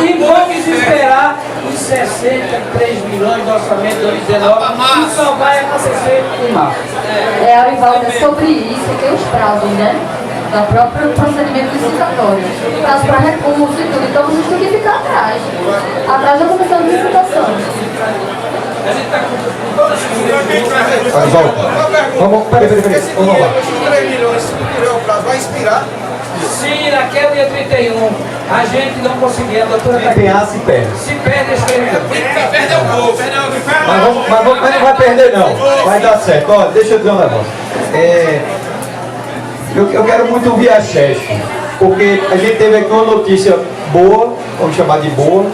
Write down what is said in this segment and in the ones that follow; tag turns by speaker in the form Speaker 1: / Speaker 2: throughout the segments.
Speaker 1: E vamos esperar os 63 milhões do orçamento de 2019, que só vai acontecer em março.
Speaker 2: Arivaldo, é sobre isso que tem os prazos, né? Do próprio procedimento licitatório. Prazo para recurso e tudo. Então a gente tem que ficar atrás. Atrás da comissão de licitação.
Speaker 3: Vamos, peraí. Vamos lá.
Speaker 4: 3 milhões, o prazo vai expirar.
Speaker 1: Se naquele dia 31 a gente não conseguir, a doutora tá aqui.
Speaker 3: Empenhar se perde.
Speaker 1: Se perde esse período.
Speaker 4: Perdeu o gol,
Speaker 3: Mas não vai perder não. Vai dar certo. Olha, deixa eu dizer um negócio. Eu quero muito ouvir a Chesf, porque a gente teve aqui uma notícia boa, vamos chamar de boa,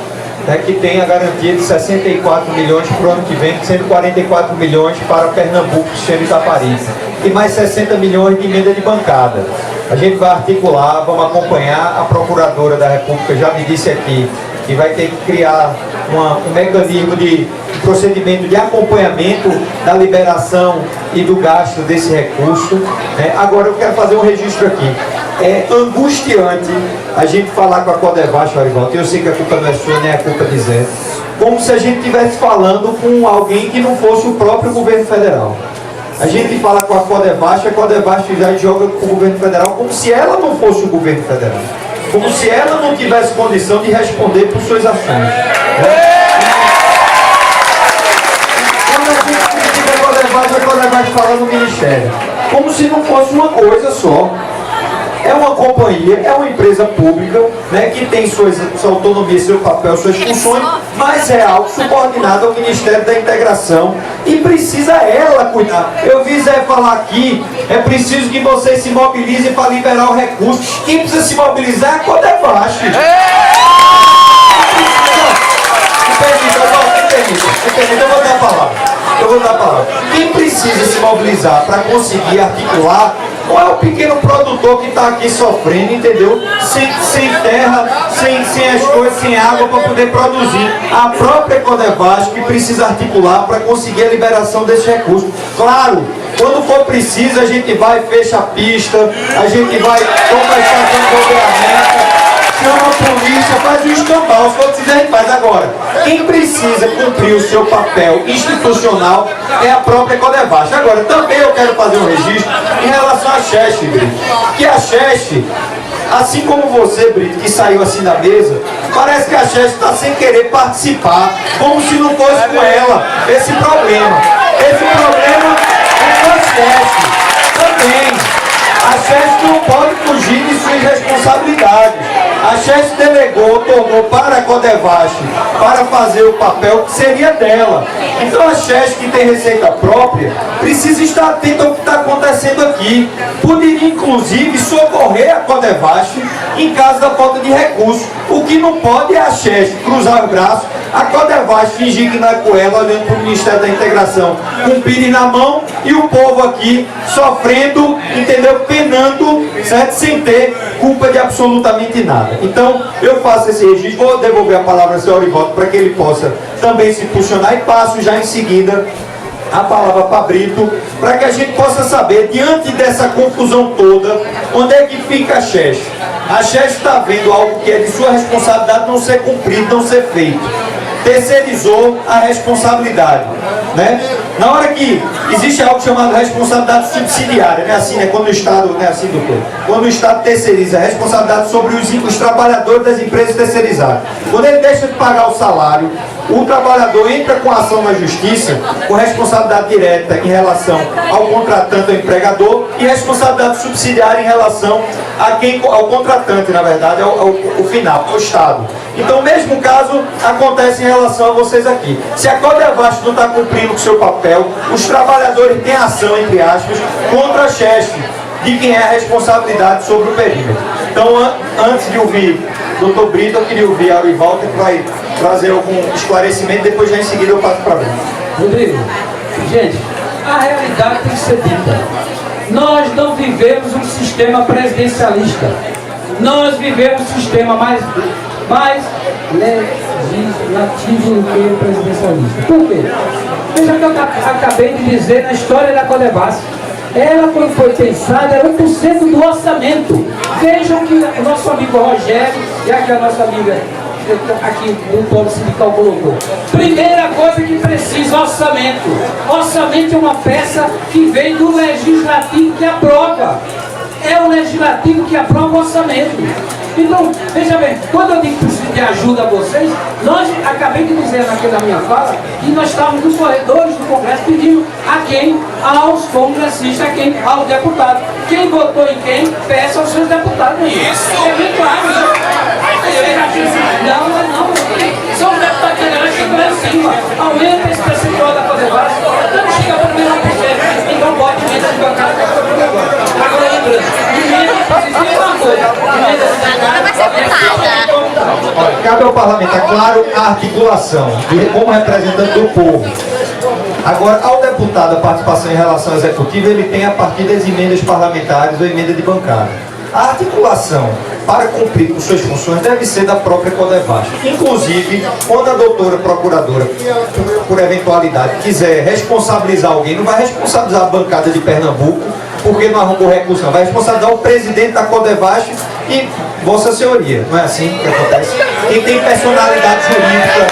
Speaker 3: né, que tem a garantia de 64 milhões para o ano que vem, 144 milhões para Pernambuco, Xixi e Taparica, e mais 60 milhões de emenda de bancada. A gente vai articular, vamos acompanhar. A Procuradora da República já me disse aqui que vai ter que criar um mecanismo de procedimento de acompanhamento da liberação e do gasto desse recurso. Agora eu quero fazer um registro aqui. É angustiante a gente falar com a Codevasf, Arivaldo, eu sei que a culpa não é sua, nem a culpa de Zé, como se a gente estivesse falando com alguém que não fosse o próprio governo federal. A gente fala com a Codevasf já joga com o governo federal como se ela não fosse o governo federal. Como se ela não tivesse condição de responder por suas ações. Quando a gente critica a Codevasf fala no Ministério. Como se não fosse uma coisa só. É uma companhia, é uma empresa pública, né, que tem sua autonomia, seu papel, suas funções, mas é algo subordinado ao Ministério da Integração e precisa ela cuidar. Eu vi Zé falar aqui, é preciso que vocês se mobilizem para liberar o recurso. Quem precisa se mobilizar é a Codevasf. Eu vou dar a palavra. Quem precisa se mobilizar para conseguir articular não é o pequeno produtor que está aqui sofrendo, entendeu? Sem terra, sem as coisas, sem água para poder produzir. A própria Codevasf que precisa articular para conseguir a liberação desse recurso. Claro, quando for preciso a gente vai, fecha a pista, a gente vai, toma a estação de bombeamento, chama a polícia, faz o escambau, se for preciso a gente faz. Agora, quem precisa cumprir o seu papel institucional é a própria Codevasf. Agora, também eu quero fazer um registro em relação à Chesf, Brito. Que a Chesf, assim como você, Brito, que saiu assim da mesa, parece que a Chesf está sem querer participar, como se não fosse com ela esse problema. Esse problema é com a Chesf também. A Chesf não pode fugir de suas responsabilidades. A Chesf delegou, tornou para a Codevasf para fazer o papel que seria dela. Então a Chesf, que tem receita própria, precisa estar atenta ao que está acontecendo aqui. Poderia inclusive socorrer a Codevasf em caso da falta de recursos. O que não pode é a Chesf cruzar os braços, a Codevasf fingir que não é com ela, olhando para o Ministério da Integração com o pires na mão, e o povo aqui sofrendo, entendeu? Penando, certo? Sem ter culpa de absolutamente nada. Então, eu faço esse registro, vou devolver a palavra ao senhor Arivaldo para que ele possa também se posicionar e passo já em seguida a palavra para Brito, para que a gente possa saber, diante dessa confusão toda, onde é que fica a Chesf. A Chesf está vendo algo que é de sua responsabilidade não ser cumprido, não ser feito. Terceirizou a responsabilidade, né? Na hora que existe algo chamado responsabilidade subsidiária, né? Assim, né? Quando o Estado, né? Assim, doutor, quando o Estado terceiriza a responsabilidade sobre os trabalhadores das empresas terceirizadas, quando ele deixa de pagar o salário, o trabalhador entra com ação na justiça, com responsabilidade direta em relação ao contratante, ao empregador, e responsabilidade subsidiária em relação ao contratante, na verdade, ao final, ao Estado. Então o mesmo caso acontece em relação a vocês aqui. Se a Codevasf não está cumprindo o seu papel, os trabalhadores têm ação, entre aspas, contra a Chesf, de quem é a responsabilidade sobre o perímetro. Então, antes de ouvir o Dr. Brito, eu queria ouvir a Arivaldo, que vai trazer algum esclarecimento, depois já em seguida eu passo para mim.
Speaker 1: Rodrigo, gente, a realidade tem que ser dita. Nós não vivemos um sistema presidencialista. Nós vivemos um sistema mais legislativo do que presidencialista. Por quê? Veja o que eu acabei de dizer na história da Codevasf. Ela, quando foi pensada, era 1% do orçamento. Vejam que o nosso amigo Rogério, e aqui a nossa amiga aqui o Polo Sindical colocou. Primeira coisa que precisa, orçamento. Orçamento é uma peça que vem do legislativo que aprova. É o legislativo que aprova o orçamento. Então, veja bem, quando eu digo que preciso de ajuda a vocês, nós, acabei de dizer naquela na minha fala, que nós estávamos nos corredores do Congresso pedindo a quem? Aos congressistas, a quem? Aos deputados. Quem votou em quem, peça aos seus deputados. Isso! É bem claro. Não. São os deputados federais que estão lá em cima. Aumenta esse percentual da Codevasf. Não chega para o mesmo percentual. Então pode emenda de bancada que eu estou agora. Agora lembrando, emenda é uma coisa.
Speaker 5: Agora vai ser votada.
Speaker 3: Olha, cabe ao parlamentar, claro, a articulação como representante do povo. Agora, ao deputado, a participação em relação ao executivo, ele tem a partir das emendas parlamentares ou emenda de bancada. A articulação para cumprir com suas funções deve ser da própria Codevasf. Inclusive, quando a doutora procuradora, por eventualidade, quiser responsabilizar alguém, não vai responsabilizar a bancada de Pernambuco, porque não arrumou recurso, não. Vai responsabilizar o presidente da Codevasf e Vossa Senhoria. Não é assim que acontece? Quem tem personalidade jurídica,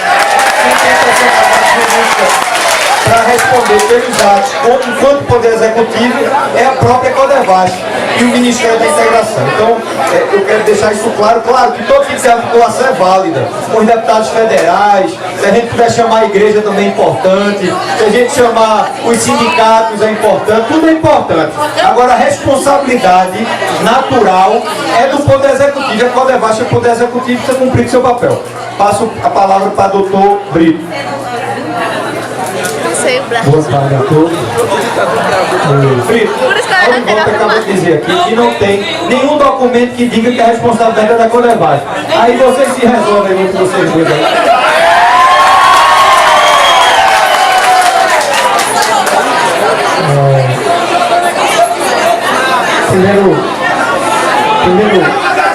Speaker 3: para responder pelos atos, enquanto Poder Executivo, é a própria Codevasf e o Ministério da Integração. Então, eu quero deixar isso claro que todo tipo de articulação é válida. Com os deputados federais, se a gente puder chamar a igreja também é importante, se a gente chamar os sindicatos é importante, tudo é importante. Agora, a responsabilidade natural é do Poder Executivo, e a Codevasf é o Poder Executivo precisa cumprir seu papel. Passo a palavra para o doutor Brito.
Speaker 6: Boa tarde a todos.
Speaker 3: Brito, o que acabou de dizer aqui que não tem nenhum documento que diga que a responsabilidade é da Codevasf. Aí vocês se resolvem entre vocês dois aí.
Speaker 6: Primeiro,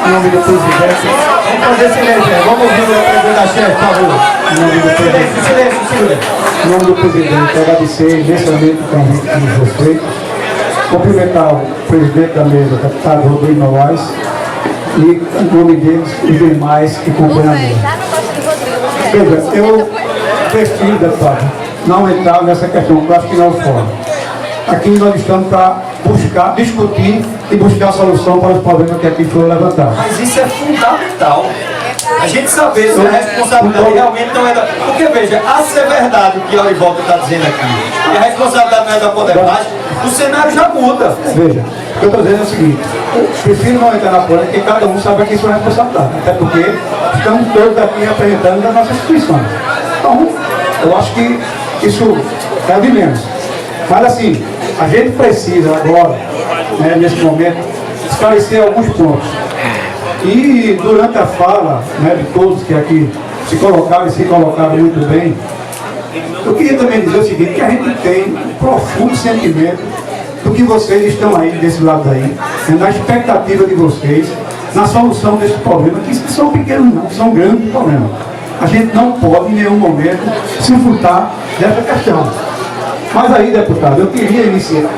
Speaker 6: em nome do presidente,
Speaker 3: Vamos fazer silêncio, vamos ouvir o presidente da chefe, por favor.
Speaker 6: em nome do presidente,
Speaker 3: Silêncio.
Speaker 6: em nome do presidente, agradecer imensamente o convite de vocês, cumprimentar o presidente da mesa, deputado Rodrigo Novaes, e em nome deles, os demais que compõem a mesa. Veja, eu prefiro, deputado, não entrar nessa questão, eu acho que não é o fórum. Aqui nós estamos para buscar, discutir e buscar solução para os problemas que aqui foram levantados.
Speaker 3: Mas isso é fundamental. A gente saber se a responsabilidade realmente não é da... Porque veja, a ser verdade o que o Olivaldo está dizendo aqui, e a responsabilidade não é da Codevasf, o cenário já muda.
Speaker 6: Veja, o que eu estou dizendo é o seguinte, eu prefiro não entrar na polêmica, porque cada um sabe aqui sua responsabilidade, até porque estamos todos aqui representando as nossas instituições. Então, eu acho que isso é de menos. Mas assim, a gente precisa agora, né, nesse momento, esclarecer alguns pontos. E durante a fala, né, de todos que aqui se colocaram e se colocaram muito bem, eu queria também dizer o seguinte, que a gente tem um profundo sentimento do que vocês estão aí, desse lado daí, na expectativa de vocês, na solução desse problema, que são pequenos não, são grandes problemas. A gente não pode, em nenhum momento, se furtar dessa questão. Mas aí, deputado, eu queria iniciar,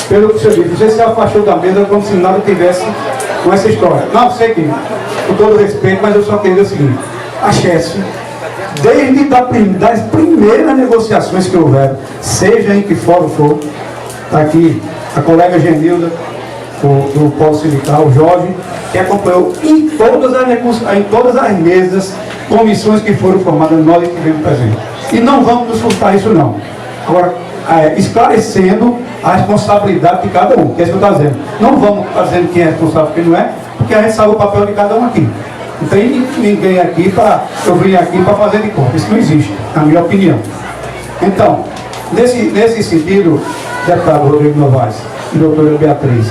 Speaker 6: pelo que você disse, você se afastou da mesa como se nada tivesse com essa história. Não sei que, com todo respeito, mas eu só queria dizer o seguinte, a Chesf, desde das primeiras negociações que houveram, seja em que fórum for, está aqui a colega Genilda, do Polo Sindical, o Jorge, que acompanhou em todas as mesas, comissões que foram formadas, nós estivemos presentes. E não vamos nos furtar isso não. Agora, esclarecendo a responsabilidade de cada um, que é isso que eu estou dizendo. Não vamos estar dizendo quem é responsável e quem não é, porque a gente sabe o papel de cada um aqui. Não tem ninguém aqui para eu vim aqui para fazer de conta. Isso não existe, na minha opinião. Então, nesse sentido, deputado Rodrigo Novaes e doutora Beatriz,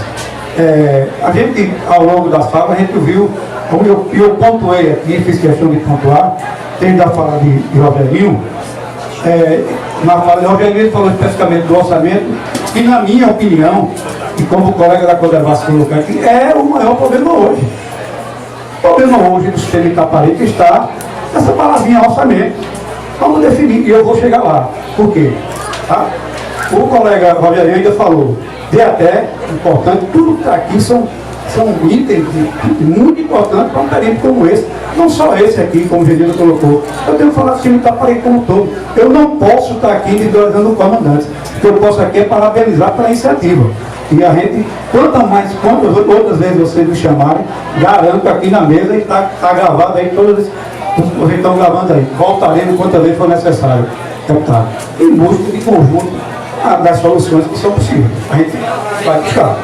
Speaker 6: a gente, ao longo da fala, a gente viu, como eu pontuei aqui, fiz questão de pontuar, desde a fala de Rogerinho, na fala de Rogerinho, ele falou especificamente do orçamento, que na minha opinião, e como o colega da Codevasf colocou aqui, é o maior problema hoje. O problema hoje do sistema Itaparica está nessa palavrinha orçamento. Vamos definir, e eu vou chegar lá. Por quê? Tá? O colega Rogerinho ainda falou, de até, importante, tudo que está aqui são itens muito importantes para um perímetro como esse. Não só esse aqui, como o Virgílio colocou. Eu tenho falado que o Itapaí como um todo. Eu não posso estar aqui individualizando o comandante. O que eu posso aqui é parabenizar pela iniciativa. E a gente, quantas outras vezes vocês me chamarem, garanto aqui na mesa e está gravado aí todas. Vocês estão gravando aí. Voltaremos quantas vezes for necessário, deputado. Em busca de conjunto das soluções que são possíveis. A gente vai buscar.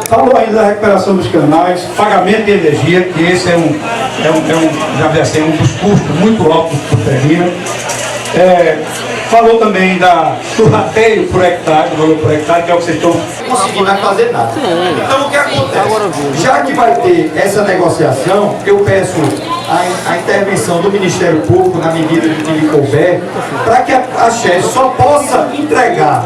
Speaker 6: Falou ainda da recuperação dos canais, pagamento de energia, que esse já vai ser um dos custos muito altos do perímetro. Falou também do rateio por hectare, do valor por hectare, que é o que vocês estão...
Speaker 3: Não conseguir mais fazer nada. Então o que acontece? Já que vai ter essa negociação, eu peço a intervenção do Ministério Público na medida de que lhe couber, para que a Chesf só possa entregar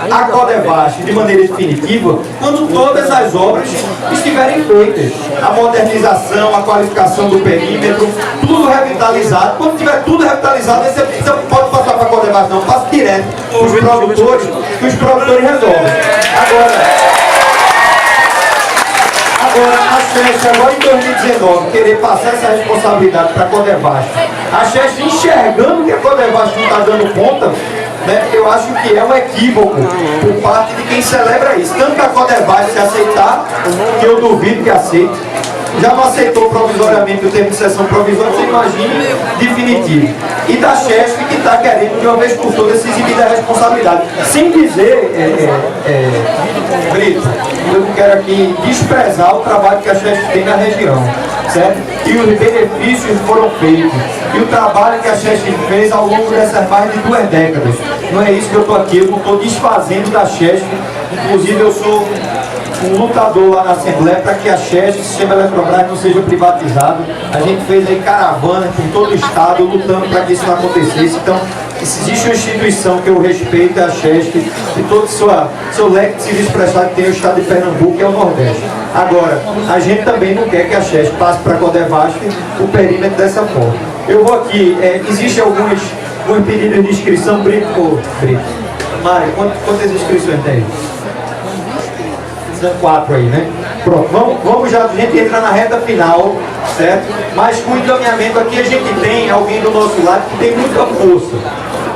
Speaker 3: a Codevasf de maneira definitiva quando todas as obras estiverem feitas. A modernização, a qualificação do perímetro, tudo revitalizado. Quando tiver tudo revitalizado, você pode passar para a Codevasf, não, passa direto para os produtores, que os produtores resolvem. Agora, a Chesf, agora em 2019, querer passar essa responsabilidade para a Codevasf, a Chesf enxergando que a Codevasf não está dando conta, né, eu acho que é um equívoco por parte de quem celebra isso. Tanto que a Codevasf se aceitar, que eu duvido que aceite, já não aceitou provisoriamente o termo de sessão provisória, você imagine definitivo. E da Chesf que está querendo de uma vez por todas se exibir da responsabilidade. Sem dizer, Brito, eu não quero aqui desprezar o trabalho que a Chesf tem na região, certo? E os benefícios foram feitos. E o trabalho que a Chesf fez ao longo dessas mais de 2 décadas. Não é isso que eu estou aqui, eu não estou desfazendo da Chesf. Inclusive eu sou um lutador lá na Assembleia para que a Chesf, o sistema Eletrobras, não seja privatizado. A gente fez aí caravanas por todo o estado lutando para que isso não acontecesse. Então, se existe uma instituição que eu respeito, é a Chesf, e todo o seu leque de serviço prestado que tem o estado de Pernambuco, que é o Nordeste. Agora, a gente também não quer que a Chesf passe para a Codevasf o perímetro dessa forma. Eu vou aqui, existem alguns pedidos de inscrição, Brito. Mário, quantas inscrições tem? 4 aí, né? Pronto, vamos já, a gente entra na reta final, certo? Mas com o encaminhamento aqui a gente tem alguém do nosso lado que tem muita força,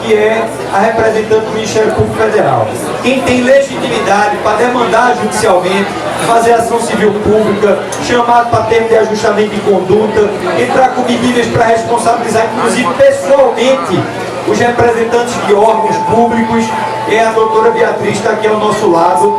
Speaker 3: que é a representante do Ministério Público Federal. Quem tem legitimidade para demandar judicialmente, fazer ação civil pública, chamar para termo de ajustamento de conduta, entrar com medidas para responsabilizar, inclusive pessoalmente, os representantes de órgãos públicos, a doutora Beatriz está aqui ao nosso lado,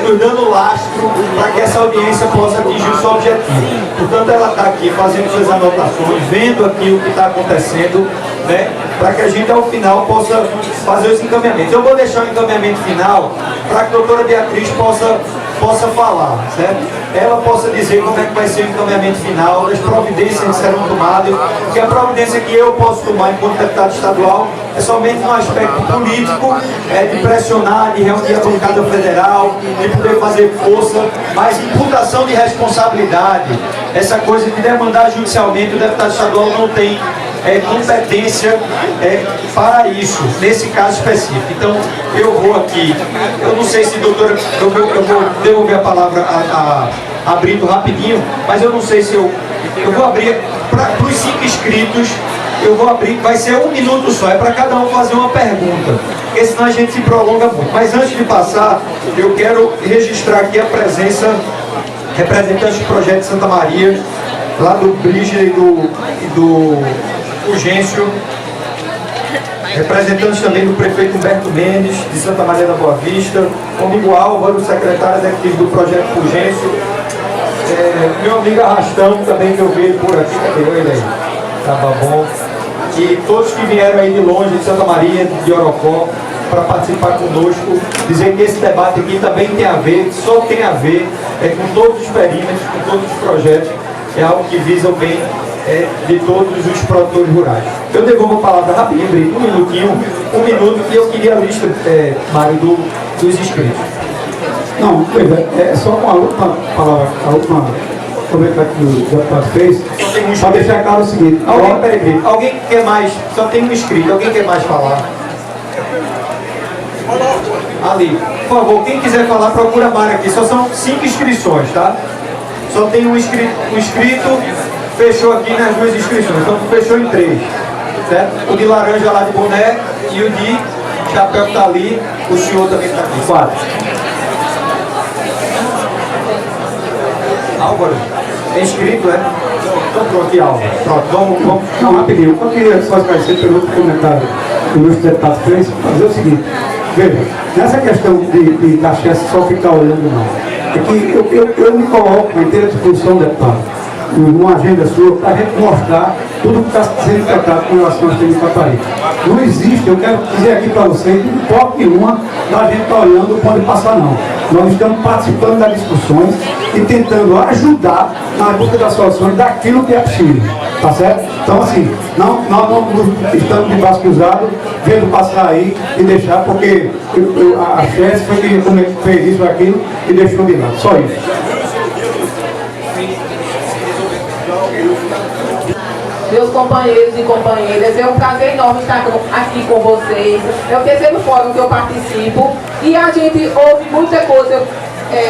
Speaker 3: nos dando lastro para que essa audiência possa atingir o seu objetivo. Portanto, ela está aqui fazendo suas anotações, vendo aqui o que está acontecendo, né, para que a gente ao final possa fazer os encaminhamentos. Eu vou deixar o encaminhamento final para que a doutora Beatriz possa falar, certo? Ela possa dizer como é que vai ser o encaminhamento final, das providências que serão tomadas, porque a providência que eu posso tomar enquanto deputado estadual é somente no aspecto político, de pressionar, de reunir a bancada federal, de poder fazer força, mas imputação de responsabilidade, essa coisa de demandar judicialmente, o deputado estadual não tem competência para isso, nesse caso específico. Então, eu vou aqui, eu não sei se, doutora, eu vou devolver a palavra a Brito rapidinho, mas eu não sei se eu vou abrir para os 5 inscritos, eu vou abrir, vai ser 1 minuto só, é para cada um fazer uma pergunta, porque senão a gente se prolonga muito. Mas antes de passar, eu quero registrar aqui a presença representante do projeto de Santa Maria, lá do Brígida e do Urgêncio, representantes também do prefeito Humberto Mendes, de Santa Maria da Boa Vista, comigo Álvaro, secretário executivo do projeto Urgêncio, meu amigo Arrastão também, que eu vejo por aqui, cadê ele aí? Tava bom. E todos que vieram aí de longe, de Santa Maria, de Orocó, para participar conosco, dizer que esse debate aqui também tem a ver, só tem a ver com todos os perímetros, com todos os projetos, é algo que visa o bem de todos os produtores rurais. Eu devolvo a palavra rapidinho, Brito, 1 minuto, e eu queria a lista, Mário, dos inscritos.
Speaker 6: Não, pois é só uma última palavra, a última comentário que o deputado fez, para deixar claro o seguinte.
Speaker 3: Alguém quer mais? Só tem um inscrito, alguém quer mais falar? Ali, por favor, quem quiser falar, procura a Mário aqui, só são 5 inscrições, tá? Só tem um inscrito, fechou aqui nas duas inscrições, então fechou em 3, certo? O de laranja lá de boné e o de chapéu que está ali, o senhor também está aqui, 4. Álvaro, é inscrito, é? Então pronto, aqui Álvaro. Pronto, vamos.
Speaker 6: Não, rapidinho. Eu queria só esclarecer pelo outro comentário que o meu deputado fez, fazer o seguinte. Veja, nessa questão de cachaça só ficar olhando não. É que eu me coloco à inteira disposição, deputado, numa agenda sua, para a gente mostrar tudo que está sendo tratado com relação ao sistema de Caparica. Não existe, eu quero dizer aqui para vocês, não importa nenhuma da gente estar olhando, pode passar não. Nós estamos participando das discussões e tentando ajudar na busca das soluções daquilo que é possível, tá certo? Então assim, nós não estamos de braço cruzado, vendo passar aí e deixar, porque a chefe foi que fez isso ou aquilo e deixou de lado, só isso.
Speaker 7: Meus companheiros e companheiras, é um prazer enorme estar aqui com vocês. É o terceiro fórum que eu participo e a gente ouve muita coisa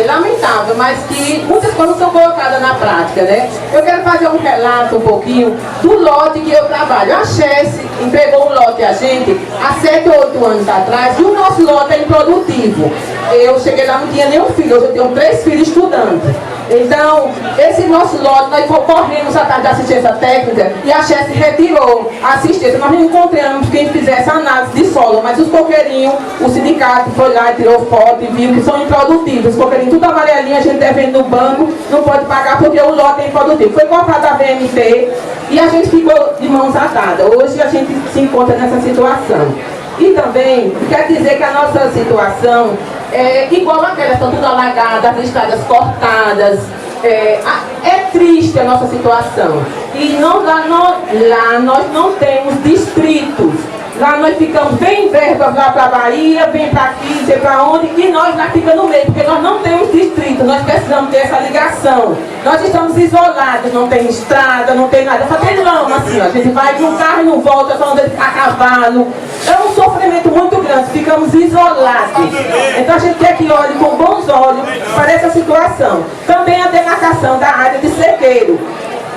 Speaker 7: lamentável, mas que muitas coisas são colocadas na prática, né? Eu quero fazer um relato um pouquinho do lote que eu trabalho. A Chess entregou um lote a gente há 7 ou 8 anos atrás e o nosso lote é improdutivo. Eu cheguei lá, não tinha nenhum filho, hoje eu tenho 3 filhos estudantes. Então, esse nosso lote, nós corremos atrás da assistência técnica e a Chess retirou a assistência. Nós não encontramos quem fizesse análise de solo, mas os coqueirinhos, o sindicato foi lá e tirou foto e viu que são improdutivos. Os coqueirinhos tudo amarelinho, a gente devendo no banco, não pode pagar porque o lote é improdutivo. Foi comprado a VMT e a gente ficou de mãos atadas. Hoje a gente se encontra nessa situação. E também, quer dizer que a nossa situação é igual àquela, estão tudo alagadas, as estradas cortadas. É triste a nossa situação. E lá nós não temos distritos. Lá nós ficamos bem verba lá para a Bahia, vem para aqui, não sei para onde, e nós lá ficamos no meio, porque nós não temos distrito, nós precisamos ter essa ligação. Nós estamos isolados, não tem estrada, não tem nada, só tem lama assim, ó. A gente vai de um carro e não volta, só anda a cavalo. É um sofrimento muito grande, ficamos isolados. Então a gente quer que olhe com bons olhos para essa situação. Também a demarcação da área de sequeiro,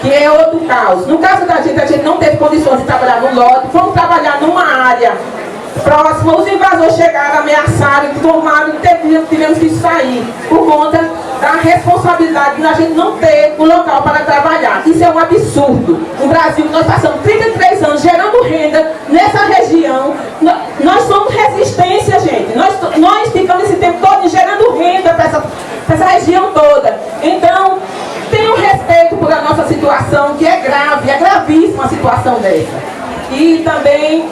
Speaker 7: que é outro caos. No caso da gente, a gente não teve condições de trabalhar no lote, fomos trabalhar numa área próxima, os invasores chegaram, ameaçaram, tomaram, tivemos que sair por conta da responsabilidade de a gente não ter um local para trabalhar. Isso é um absurdo. No Brasil, nós passamos 33 anos gerando renda nessa região. Nós somos resistência, gente. Nós ficamos esse tempo todo gerando renda para essa região toda. Então, tenho respeito por a nossa situação, que é grave, é gravíssima a situação dessa. E também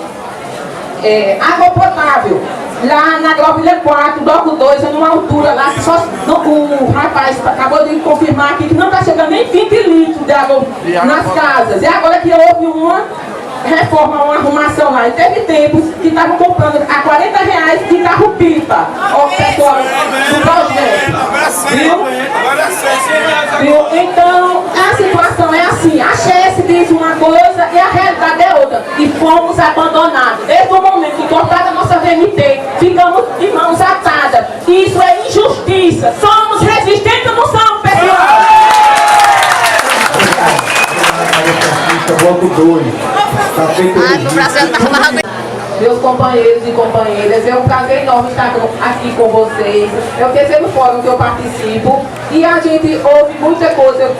Speaker 7: água potável. Lá na Globilha 4, bloco 2, numa altura lá, que só, o rapaz acabou de confirmar aqui que não está chegando nem 20 litros de água nas casas. E agora que houve uma reforma, uma arrumação lá. E teve tempos que estavam comprando a R$40 de carro-pipa. Ó, pessoal do projeto. Viu? Então, a situação é assim. A Chess diz uma coisa e a realidade é outra. E fomos abandonados. Desde o momento que cortaram a nossa VMT, ficamos de mãos atadas. Isso é injustiça. Somos resistentes ou não somos, pessoal?
Speaker 3: Bloco 2.
Speaker 7: Meus companheiros e companheiras, é um prazer enorme estar aqui com vocês. É o terceiro fórum que eu participo e a gente ouve muita coisa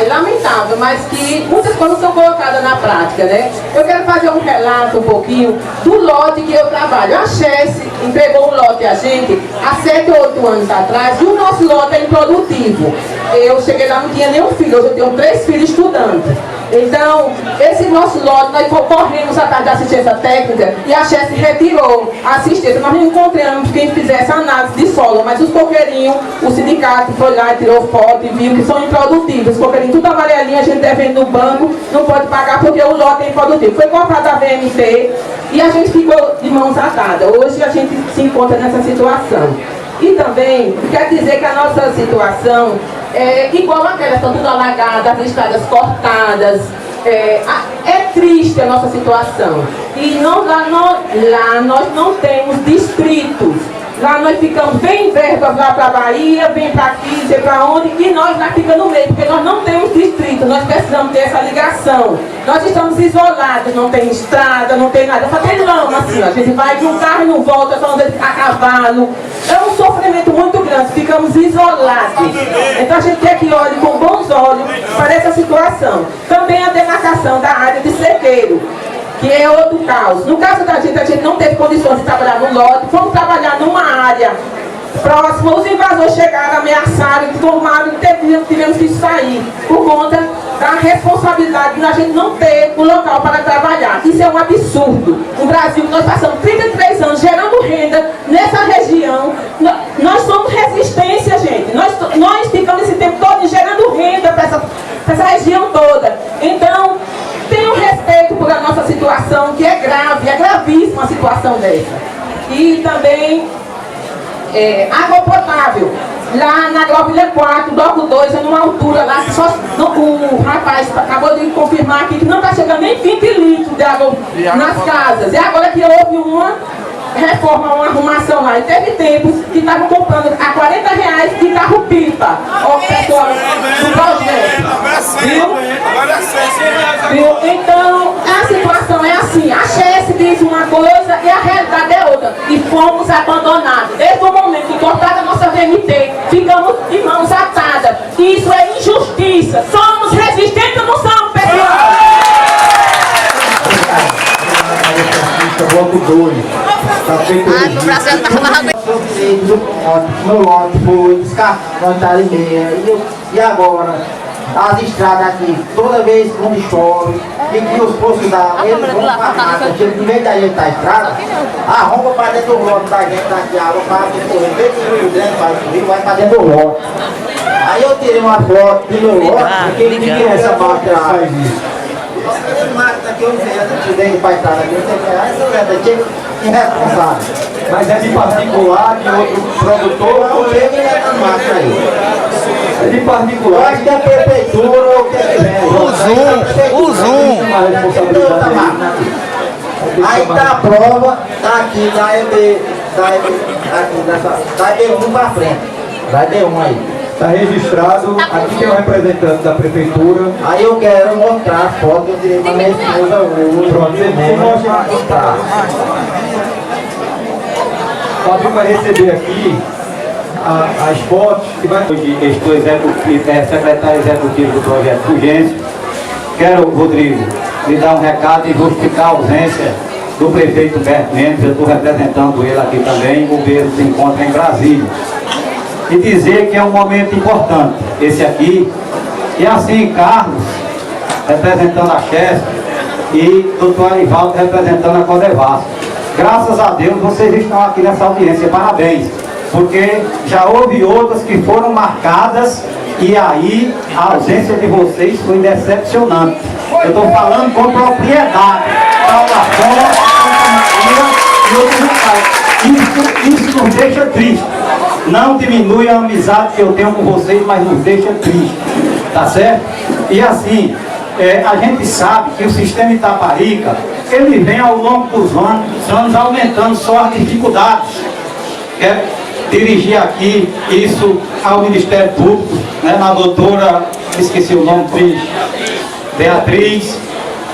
Speaker 7: lamentável, mas que muitas coisas são colocadas na prática, né? Eu quero fazer um relato um pouquinho do lote que eu trabalho. A Chess entregou um lote a gente há 7 ou 8 anos atrás e o nosso lote é improdutivo. Eu cheguei lá, não tinha nenhum filho, hoje eu tenho 3 filhos estudantes. Então, esse nosso lote, nós corremos atrás da assistência técnica e a Chess retirou a assistência. Nós não encontramos quem fizesse análise de solo, mas os coqueirinhos, o sindicato foi lá e tirou foto e viu que são improdutivos. Os coqueirinhos tudo amarelinho, a gente devendo no banco, não pode pagar porque o lote é improdutivo. Foi comprado a VMT e a gente ficou de mãos atadas. Hoje a gente se encontra nessa situação. E também, quer dizer que a nossa situação é igual àquela, estão tudo alagadas, as estradas cortadas. É triste a nossa situação. E lá nós não temos distritos. Lá nós ficamos bem verbas lá para a Bahia, vem para aqui, vem para onde, e nós lá ficamos no meio, porque nós não temos distrito, nós precisamos ter essa ligação. Nós estamos isolados, não tem estrada, não tem nada, só tem lama assim, ó. A gente vai de um carro e não volta, só anda a cavalo. É um sofrimento muito grande, ficamos isolados. Então a gente quer que olhe com bons olhos para essa situação. Também a demarcação da área de sequeiro, que é outro caos. No caso da gente não teve condições de trabalhar no lote, fomos trabalhar numa área próxima, os invasores chegaram, ameaçaram, tomaram, tivemos que sair por conta da responsabilidade de a gente não ter um local para trabalhar. Isso é um absurdo. No Brasil, nós passamos 33 anos gerando renda nessa região. Nós somos resistência, gente. Nós ficamos esse tempo todo gerando renda para essa região toda. Então, tenham respeito por a nossa situação, que é grave, é gravíssima a situação dessa. E também água potável. Lá na Globilha 4, bloco 2, numa altura lá, o rapaz acabou de confirmar aqui que não está chegando nem 20 litros de água nas casas. E agora que houve uma reforma, uma arrumação lá, e teve tempos que estavam comprando a R$40 de carro-pipa. Ó, pessoal do projeto. Viu? Então, a situação é assim, a Chesse diz uma coisa e a realidade é outra. E fomos abandonados. Desde o momento que cortaram a nossa VMT, ficamos de mãos atadas. Isso é injustiça. Somos resistentes ou não somos, pessoal?
Speaker 6: Bloco 2.
Speaker 5: No Brasil
Speaker 8: Meu lote foi descartado e meia. E agora? As estradas aqui, toda vez quando chove, e que os poços d'água, eles vão para a mata, no meio da gente da estrada, arromba para dentro do lote da gente daqui, a água para correr, desde o Rio Grande para o Rio, vai para dentro do lote. Aí eu tirei uma foto do meu lote, porque quem é essa máquina faz isso? Essa máquina que eu tirei para a estrada aqui, essa tinha irresponsável.
Speaker 6: Mas é de particular, de outro produtor,
Speaker 8: Não sei quem é essa máquina aí.
Speaker 6: é de
Speaker 8: Eu
Speaker 6: particular.
Speaker 8: acho que é a prefeitura ou o que é.
Speaker 5: O Zoom.
Speaker 8: Aí tá a prova, tá aqui da EB, da EB1 pra frente. Da EB1 aí.
Speaker 6: Está registrado, aqui tem um representante da prefeitura.
Speaker 8: Aí eu quero mostrar a foto que eu tirei pra minha esposa hoje.
Speaker 6: Pronto, você mostra. O Fabio vai receber aqui as fotos que vai.
Speaker 9: Hoje estou secretário executivo do projeto Fugência. Quero, Rodrigo, lhe dar um recado e justificar a ausência do prefeito Humberto Mendes. Eu estou representando ele aqui também. O governo se encontra em Brasília. E dizer que é um momento importante esse aqui. E assim, Carlos, representando a Chesse, e doutor Arivaldo representando a Codevasco. Graças a Deus vocês estão aqui nessa audiência, parabéns, porque já houve outras que foram marcadas e aí a ausência de vocês foi decepcionante. Eu estou falando com propriedade, e outros locais. Isso nos deixa triste. Não diminui a amizade que eu tenho com vocês, mas nos deixa triste, tá certo? E assim, a gente sabe que o sistema Itaparica, ele vem ao longo dos anos aumentando só as dificuldades. Quero dirigir aqui isso ao Ministério Público, né, na doutora, esqueci o nome, Beatriz.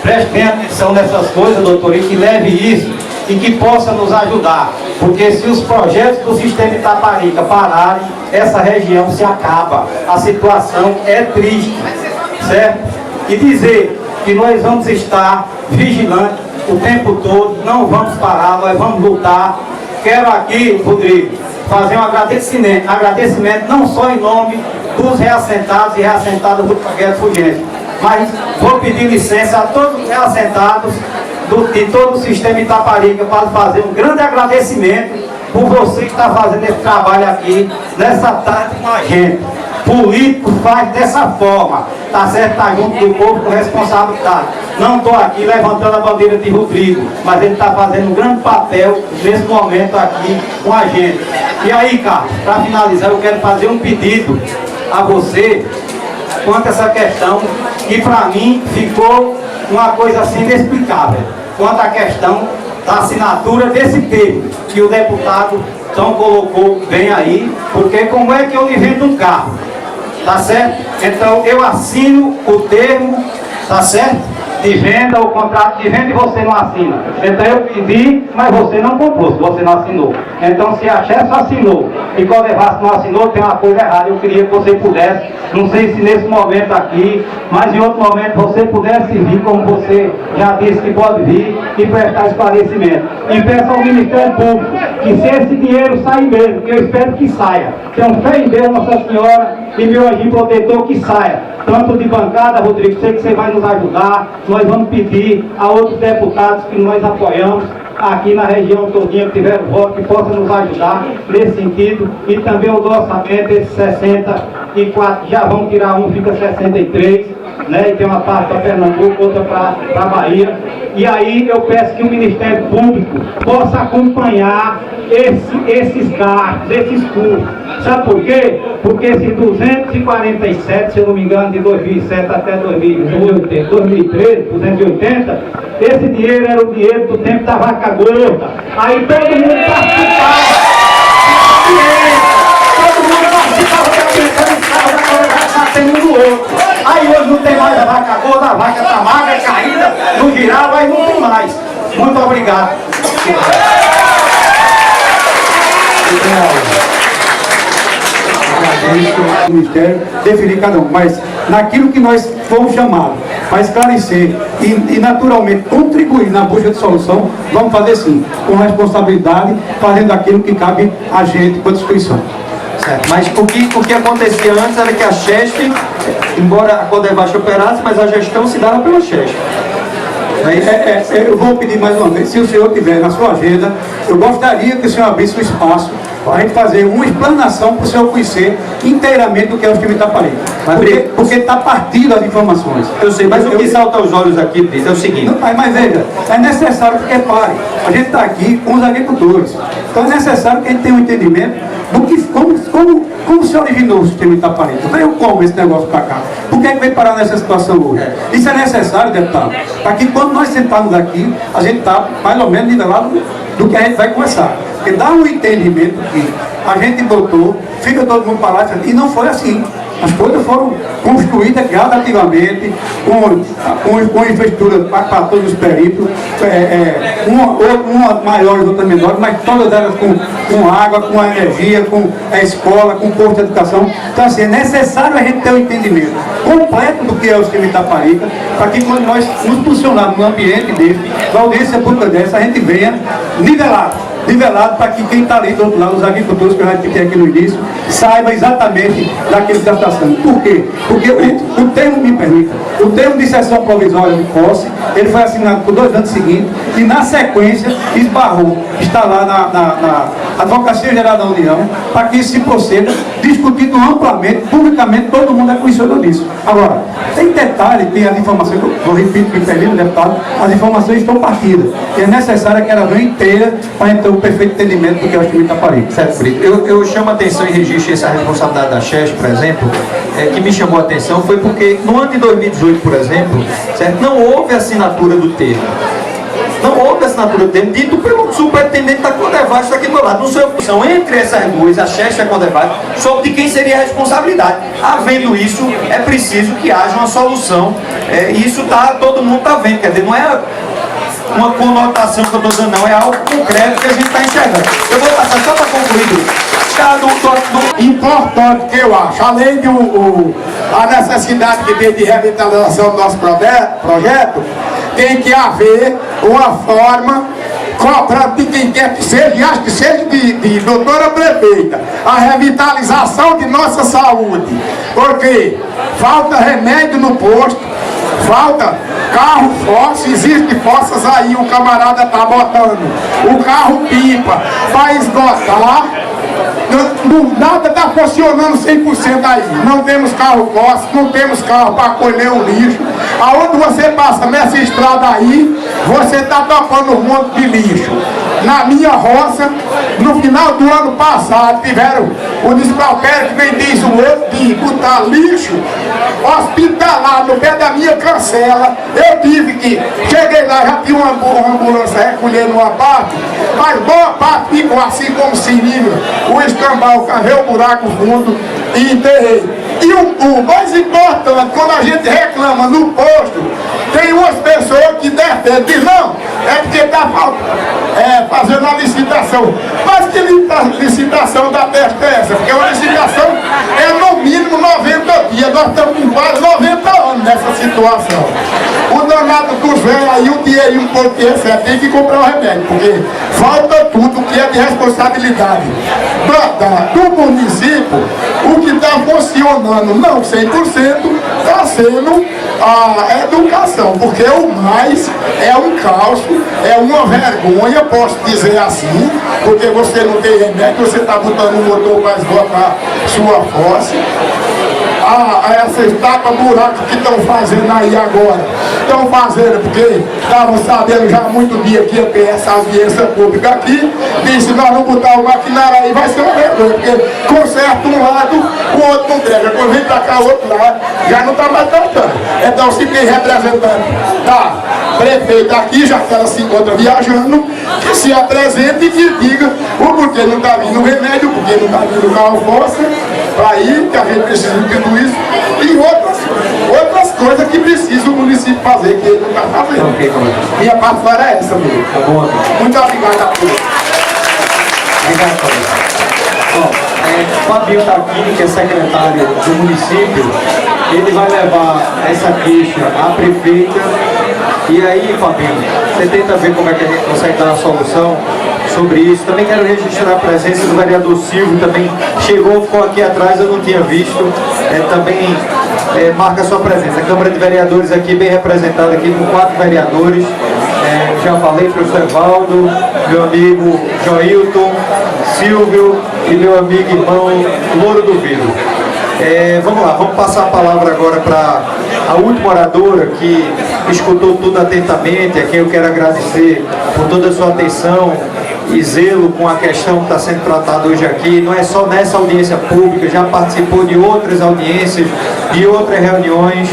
Speaker 9: Preste bem atenção nessas coisas, doutora, e que leve isso e que possa nos ajudar. Porque se os projetos do sistema Itaparica pararem, essa região se acaba. A situação é triste, certo? E dizer que nós vamos estar vigilantes o tempo todo, não vamos parar, nós vamos lutar. Quero aqui, Rodrigo, fazer um agradecimento não só em nome dos reassentados e reassentadas do projeto Fugência, mas vou pedir licença a todos os reassentados de todo o sistema Itaparica para fazer um grande agradecimento por você que está fazendo esse trabalho aqui nessa tarde com a gente. Político faz dessa forma, tá certo? Está junto do povo com responsabilidade. Não estou aqui levantando a bandeira de Rodrigo, mas ele está fazendo um grande papel nesse momento aqui com a gente. E aí, Carlos, para finalizar, eu quero fazer um pedido a você quanto a essa questão que para mim ficou uma coisa assim inexplicável, quanto à questão da assinatura desse termo que o deputado Então colocou bem aí, porque como é que eu lhe vendo um carro? Tá certo? Então eu assino o termo, tá certo? De venda, o contrato de venda, e você não assina. Então eu pedi, mas você não comprou, se você não assinou. Então se a Chesf assinou e Codevasf não assinou, tem uma coisa errada. Eu queria que você pudesse, não sei se nesse momento aqui, mas em outro momento você pudesse vir, como você já disse que pode vir, e prestar esclarecimento. E peço ao Ministério Público que se esse dinheiro sair mesmo, que eu espero que saia. Tenho fé em Deus, Nossa Senhora, e meu anjinho protetor, que saia. Tanto de bancada, Rodrigo, sei que você vai nos ajudar. Nós vamos pedir a outros deputados que nós apoiamos aqui na região todinha que tiveram voto, que possam nos ajudar nesse sentido. E também o do orçamento, esses 64, já vão tirar um, fica 63, né? E tem uma parte para Pernambuco, outra para Bahia. E aí eu peço que o Ministério Público possa acompanhar esses gastos, esses custos. Sabe por quê? Porque esses 247, se eu não me engano, de 2007 até 2013, 280, esse dinheiro era o dinheiro do tempo da vaca gorda. Aí todo mundo participava. Todo mundo participava um do outro. Aí hoje não tem mais a vaca gorda, a vaca está magra, caída, não girava, aí não tem mais. Muito obrigado.
Speaker 6: O Ministério definir cada um, mas naquilo que nós fomos chamados para esclarecer e naturalmente contribuir na busca de solução, vamos fazer sim, com responsabilidade, fazendo aquilo que cabe a gente com a instituição.
Speaker 3: Certo. Mas o que acontecia antes era que a Chesf, embora a Codevasf operasse, mas a gestão se dava pela Chesf.
Speaker 6: Eu vou pedir mais uma vez, se o senhor tiver na sua agenda, eu gostaria que o senhor abrisse um espaço para a gente fazer uma explanação para o senhor conhecer inteiramente do que é o time Itaparica. Porque está partido as informações.
Speaker 3: Eu sei, mas o que salta aos olhos aqui, Brito, é o seguinte.
Speaker 6: Mas veja, é necessário que repare, a gente está aqui com os agricultores. Então é necessário que a gente tenha um entendimento do que, como se originou o sistema Itaparica. Veio como esse negócio para cá? Por que é que veio parar nessa situação hoje? Isso é necessário, deputado, para que quando nós sentarmos aqui, a gente está mais ou menos nivelado do que a gente vai conversar. Porque dá um entendimento que a gente botou, fica todo mundo para lá, e não foi assim. As coisas foram construídas gradativamente, com infraestrutura para todos os perímetros, uma maiores, outras menores, mas todas elas com água, com energia, com a escola, com posto de educação. Então, assim, é necessário a gente ter um entendimento completo do que é o sistema Itaparica, para que quando nós nos posicionarmos num ambiente desse, na audiência pública dessa, a gente venha nivelado para que quem está ali do outro lado, os agricultores que eu repeti aqui no início, saiba exatamente daquilo que está passando. Por quê? Porque o termo, me permita, o termo de cessão provisória de posse, ele foi assinado por 2 anos seguintes e na sequência esbarrou, está lá na Advocacia Geral da União, para que isso se proceda, discutido amplamente, publicamente, todo mundo é conhecedor disso. Agora, tem detalhe, tem as informações, eu repito, me permita, deputado, as informações estão partidas, e é necessário que ela venha inteira para a gente ter um perfeito entendimento do que é o sistema Itaparica.
Speaker 3: Certo, Brito. Eu chamo a atenção e registro essa responsabilidade da Chesf, por exemplo, que me chamou a atenção foi porque no ano de 2018, por exemplo, certo, não houve assinatura do termo. Não houve assinatura do termo dito pelo superintendente da Codevasf aqui do meu lado. Não sei a opção entre essas duas, a Chesf e a Codevasf, sobre de quem seria a responsabilidade. Havendo isso, é preciso que haja uma solução. E isso todo mundo está vendo, quer dizer, não é uma conotação que eu estou dando, não, é algo concreto que a gente está enxergando. Eu vou passar só para concluir.
Speaker 4: Importante que eu acho, além de a necessidade que tem de revitalização do nosso projeto, tem que haver uma forma cobrando de quem quer que seja, e acho que seja de doutora prefeita, a revitalização de nossa saúde, porque falta remédio no posto, falta carro forte, existe forças aí, o camarada tá botando o carro pipa para esgotar, nada está funcionando 100% aí, não temos carro forte, não temos carro para colher o lixo, aonde você passa nessa estrada aí, você está topando um monte de lixo. Na minha roça, no final do ano passado, tiveram o despautério que vendia esgoto de botar lixo hospitalar no pé da minha cancela. Eu tive que, cheguei lá, já tinha uma ambulância recolhendo uma parte, mas boa parte ficou assim como seringa, o escambau, cavei o buraco fundo e enterrei. E o mais importante, quando a gente reclama no posto, tem umas pessoas que defendem, diz não, é porque está fazendo a licitação. Mas que licitação da testa é essa? Porque uma licitação é no mínimo 90 dias, nós estamos com quase 90 anos nessa situação. O danado dos velhos aí, o dinheiro um pouco que recebe, tem que comprar o remédio, porque falta tudo que é de responsabilidade do município. O que está funcionando, não 100%, está sendo a educação, porque o mais é um caos, é uma vergonha, posso dizer assim, porque você não tem remédio, você está botando o motor para esgotar sua fosse. Essas tapas buracos que estão fazendo aí agora, estão fazendo porque estavam sabendo já há muito dia que ia ter essa audiência pública aqui, disse, nós vamos botar o maquinário aí, vai ser uma vergonha, porque conserta um lado, o outro não entrega, quando vem pra cá, o outro lado, já não está mais tratando. Então se tem representante da prefeita aqui, já que ela se encontra viajando, que se apresente e que diga o porquê não está vindo o remédio, porque não está vindo o carro força, para ir, que a gente precisa de tudo isso, e outras coisas que precisa o município fazer, que ele não está fazendo. Minha parte fora é essa, amigo.
Speaker 9: Tá bom, amigo.
Speaker 4: Muito obrigado a todos.
Speaker 9: Obrigado, Fabinho. Fabinho está aqui, que é secretário do município. Ele vai levar essa queixa à prefeita. E aí, Fabinho, você tenta ver como é que a gente consegue dar uma solução sobre isso. Também quero registrar a presença do vereador Silvio, também chegou, ficou aqui atrás, eu não tinha visto. Também marca a sua presença. A Câmara de Vereadores aqui, bem representada aqui com 4 vereadores. Já falei para o Evaldo, meu amigo Joilton, Silvio e meu amigo irmão Louro do Vidro. Vamos lá, vamos passar a palavra agora para a última oradora que escutou tudo atentamente, a quem eu quero agradecer por toda a sua atenção e zelo com a questão que está sendo tratada hoje aqui. Não é só nessa audiência pública, já participou de outras audiências, de outras reuniões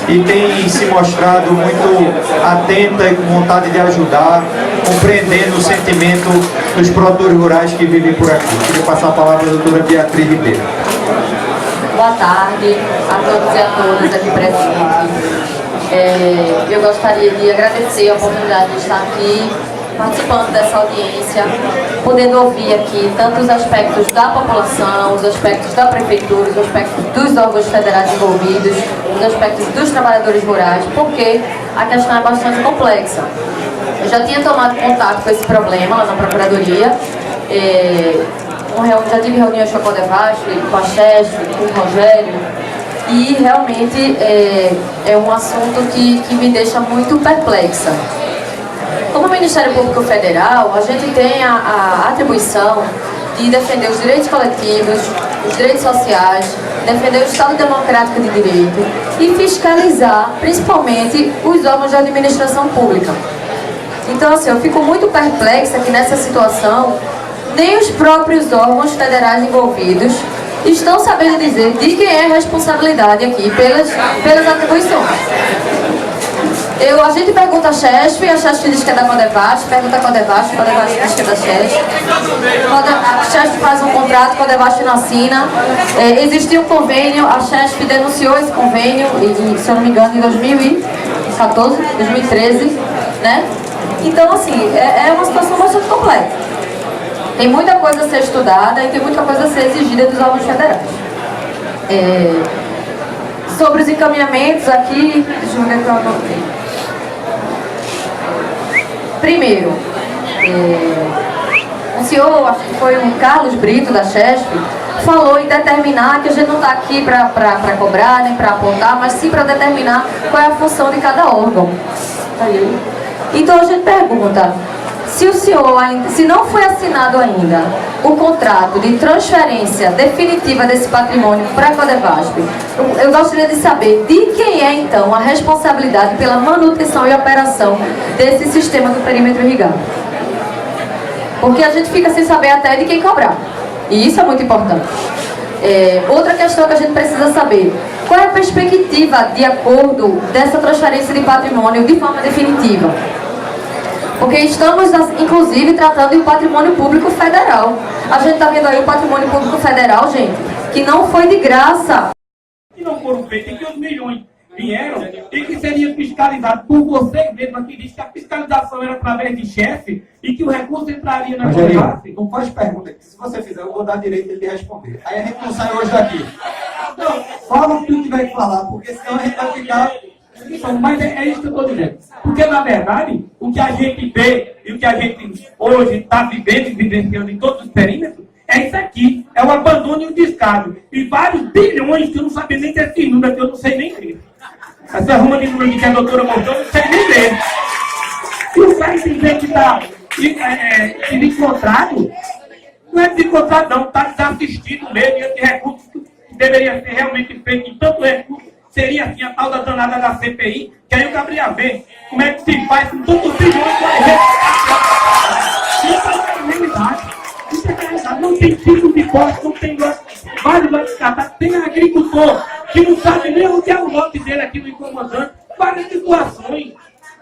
Speaker 9: e tem se mostrado muito atenta e com vontade de ajudar, compreendendo o sentimento dos produtores rurais que vivem por aqui. Queria passar a palavra à doutora Beatriz Ribeiro.
Speaker 2: Boa tarde a todos e a todas aqui presentes. Eu gostaria de agradecer a oportunidade de estar aqui participando dessa audiência, podendo ouvir aqui tanto os aspectos da população, os aspectos da prefeitura, os aspectos dos órgãos federais envolvidos, os aspectos dos trabalhadores rurais, porque a questão é bastante complexa. Eu já tinha tomado contato com esse problema lá na Procuradoria, já tive reuniões com a Codevasf, com a Chesf, com o Rogério, e realmente é um assunto que me deixa muito perplexa. Como Ministério Público Federal, a gente tem a atribuição de defender os direitos coletivos, os direitos sociais, defender o Estado Democrático de Direito e fiscalizar, principalmente, os órgãos de administração pública. Então, assim, eu fico muito perplexa que nessa situação, nem os próprios órgãos federais envolvidos estão sabendo dizer de quem é a responsabilidade aqui pelas atribuições. A gente pergunta a Chesf diz que é da Codevasf, pergunta a Codevasf diz que é da Chesf. A Chesf faz um contrato, a Codevasf não assina. Existia um convênio, a Chesf denunciou esse convênio, se eu não me engano, em 2014, 2013, né? Então, assim, é uma situação bastante complexa. Tem muita coisa a ser estudada e tem muita coisa a ser exigida dos órgãos federais. Sobre os encaminhamentos aqui, deixa eu ver o que eu anotei. Primeiro, o senhor, acho que foi o Carlos Brito da Chesf, falou em determinar que a gente não está aqui para cobrar, nem para apontar, mas sim para determinar qual é a função de cada órgão. Então a gente pergunta, se o senhor, se não foi assinado ainda o contrato de transferência definitiva desse patrimônio para a Codevasf, eu gostaria de saber de quem é então a responsabilidade pela manutenção e operação desse sistema do perímetro irrigado. Porque a gente fica sem saber até de quem cobrar. E isso é muito importante. Outra questão que a gente precisa saber: qual é a perspectiva de acordo dessa transferência de patrimônio de forma definitiva? Porque estamos, inclusive, tratando de um patrimônio público federal. A gente está vendo aí o patrimônio público federal, gente, que não foi de graça.
Speaker 10: Que não foram feitos, e que os milhões vieram e que seria fiscalizado por vocês mesmos, que diz que a fiscalização era através de chefe e que o recurso entraria na classe.
Speaker 3: Não faz pergunta, que se você fizer, eu vou dar direito dele de responder. Aí a gente não sai hoje daqui. Não, fala o que tu tiver que falar, porque senão a gente vai ficar...
Speaker 10: Mas é isso que eu estou dizendo. Porque, na verdade, o que a gente vê e o que a gente hoje está vivendo e vivenciando em todos os perímetros é isso aqui. É o abandono e o descaso. E vários bilhões que eu não sabia nem ter esse número, que eu não sei nem ler. Essa ruma de número que a doutora mostrou, eu não sei nem ler. E o cara dizer que está desencontrado, não é desencontrado não, está desassistido mesmo, e esse recurso que deveria ser realmente feito em tanto recurso, seria assim a tal da danada da CPI, que aí eu cabria ver como é que se faz com tantos bilhões de reais. Isso é realidade. Isso é realidade. Não tem tipo de poste, não tem vários lotes descartados. Tem agricultor que não sabe nem onde é o lote dele aqui no incomodante. Várias situações.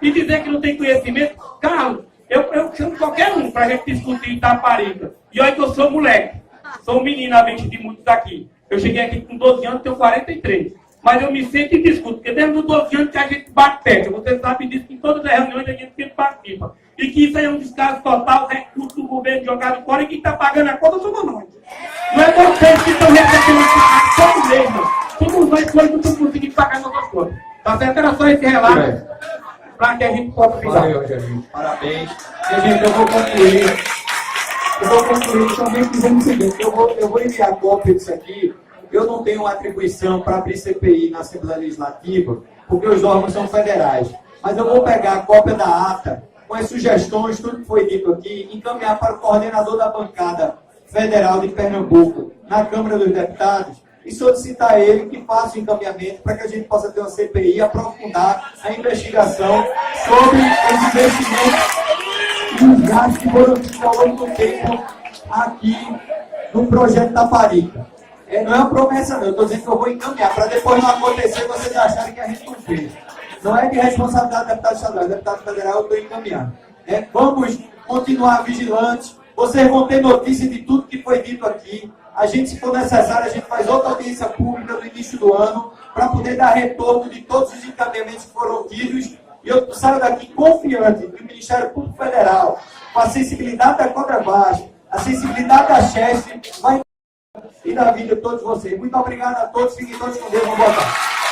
Speaker 10: E dizer que não tem conhecimento. Carlos, eu chamo qualquer um para a gente discutir Itaparica. E olha que eu sou moleque. Sou um menino há 20 de muitos aqui. Eu cheguei aqui com 12 anos, tenho 43. Mas eu me sento e discuto, porque desde os 12 anos que a gente bate perto. Você sabe disso, que em todas as reuniões a gente sempre participa. E que isso aí é um descaso total, recurso do governo jogado fora, e quem está pagando a conta somos nós. Não é vocês que estão recebendo a conta mesmo. Somos nós que não estamos conseguindo pagar nossas contas. Tá certo? Era só esse relato, para que a gente possa ficar.
Speaker 3: Valeu, Angelino. Parabéns. E, gente, eu vou concluir também dizendo o seguinte: eu vou enviar a cópia disso aqui. Eu não tenho atribuição para abrir CPI na Assembleia Legislativa, porque os órgãos são federais. Mas eu vou pegar a cópia da ata, com as sugestões, tudo que foi dito aqui, encaminhar para o coordenador da bancada federal de Pernambuco, na Câmara dos Deputados, e solicitar a ele que faça o encaminhamento para que a gente possa ter uma CPI e aprofundar a investigação sobre os investimentos e os gastos que foram ao longo do tempo aqui no projeto Itaparica. Não é uma promessa não, eu estou dizendo que eu vou encaminhar, para depois não acontecer vocês acharem que a gente não fez. Não é de responsabilidade do deputado estadual, deputado federal eu estou encaminhando. Vamos continuar vigilantes, vocês vão ter notícia de tudo que foi dito aqui. A gente, se for necessário, a gente faz outra audiência pública no início do ano, para poder dar retorno de todos os encaminhamentos que foram tidos. E eu saio daqui confiante que o Ministério Público Federal, com a sensibilidade da cobra baixa, a sensibilidade da chefe, vai e da vida de todos vocês. Muito obrigado a todos, fiquem todos com Deus, vamos voltar.